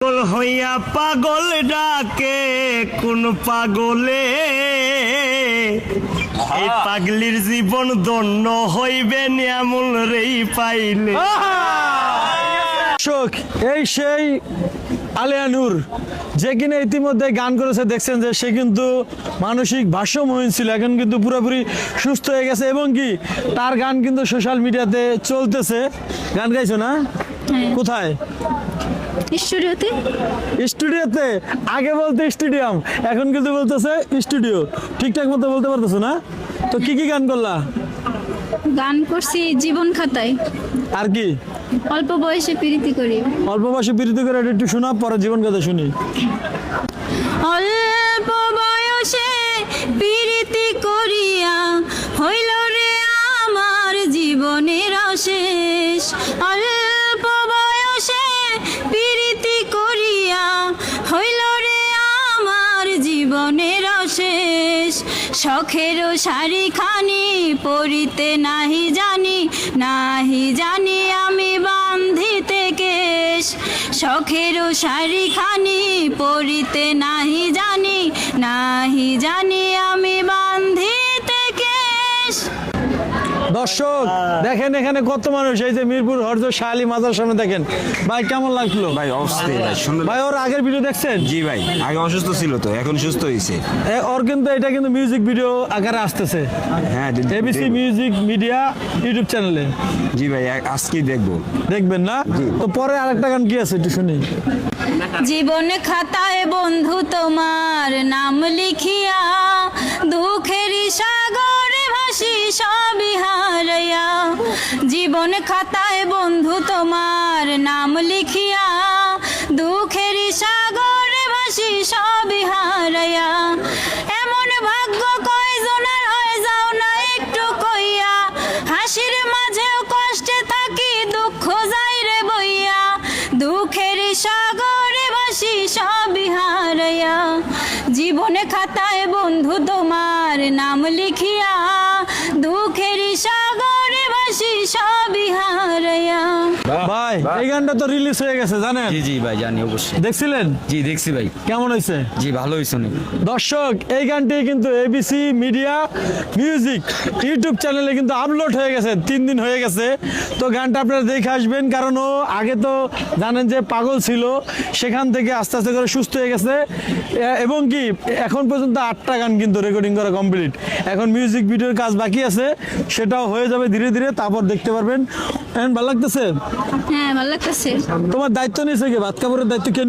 পাগল হইয়া পাগল ডাকে কোন পাগলে, এই পাগলির জীবন ধন্য হইবে এমন রেই পাইলে। এই সেই আলেয়া নূর, যে কিনা ইতিমধ্যে গান করেছে, দেখছেন যে সে কিন্তু মানসিক ভারসাম্যহীন ছিল, এখন কিন্তু পুরোপুরি সুস্থ হয়ে গেছে এবং কি তার গান কিন্তু সোশ্যাল মিডিয়াতে চলতেছে। গান গাইছো না? কোথায়? স্টুডিওতে। স্টুডিওতে? আগে বলতে স্টেডিয়াম, এখন কিন্তু বলতেছে স্টুডিও। ঠিকঠাক মতো বলতে পারতেছো না তো? কি কি গান করলা? গান করছি জীবন খাতায়। আর কি? অল্প বয়সে প্রীতি করি। অল্প বয়সে বিরতি করে একটু শোনা, পরে জীবন কথা শুনি। অল্প বয়সে প্রীতি করিয়া হইল রে আমার জীবনের অশেষ। অল্প বয়সে প্রীতি করিয়া হইল রে আমার জীবনের অশেষ। শখেরও শাড়ি খানি পরিতে নাহি জানি আমি বান্ধিতে কেশ। শখেরও শাড়ি খানি পরিতে নাহি জানি আমি বান্ধিতে কেশ। দর্শক দেখেন এখানে কত মানুষ, এই যে মিরপুর হরজত শাহ আলী মাজার সামনে দেখেন। ভাই কেমন লাগলো? ভাই অস্থির ভাই, সুন্দর। ভাই ওর আগের ভিডিও দেখছেন? জি ভাই, আগে অসুস্থ ছিল তো, এখন সুস্থ হয়েছে। ওর কিন্তু এটা কিন্তু মিউজিক ভিডিও আকারে আসতেছে হ্যাঁ, এবিসি মিউজিক মিডিয়া ইউটিউব চ্যানেলে। জি ভাই, আজকেই দেখবো। দেখবেন না তো? পরে আরেকটা গান কি আছে একটু শুনি। জীবন খাতায় বন্ধু তোমার নাম লিখিয়া দুঃখের সাগরে ভাসি সবই হারাইয়া। জীবন খাতায় বন্ধু তোমার নাম লিখিয়া দুঃখের সাগরে ভাসি সবই হারাইয়া। এমন ভাগ্য কয়জনের হয় যাও না একটু কইয়া। হাসির মাঝেও কষ্টে থাকি দুঃখ যাই রে বইয়া। দুঃখের সাগরে ভাসি সবই হারাইয়া। জীবনে খাতায় বন্ধু তোমার নাম লিখিয়া দুঃখের সাগরে ভাসি সবই হারাইয়া। ভাই এই গানটা তো রিলিজ হয়ে গেছে জানেন? জি জি ভাই জানি, অবশ্যই দেখছিলেন? জি দেখছি ভাই। কেমন হয়েছে? জি ভালো হয়েছে অনেক। দর্শক এই গানটি কিন্তু এবিসি মিডিয়া মিউজিক ইউটিউব চ্যানেলে কিন্তু আপলোড হয়ে গেছে, 3 দিন হয়ে গেছে। তো গানটা আপনারা দেখে আসবেন, কারণ ও আগে তো জানেন যে পাগল ছিল, সেখান থেকে আস্তে আস্তে করে সুস্থ হয়ে গেছে এবং কি এখন পর্যন্ত 8টা গান কিন্তু রেকর্ডিং করা কমপ্লিট। এখন মিউজিক ভিডিওর কাজ বাকি আছে, সেটাও হয়ে যাবে ধীরে ধীরে, তারপর দেখতে পারবেন। এখন ভালো লাগতেছে? হ্যাঁ ভালো লাগতেছে। তোমার দায়িত্ব নিয়েছে কি? ভাত কাপড়ের দায়িত্ব কে নিয়েছে?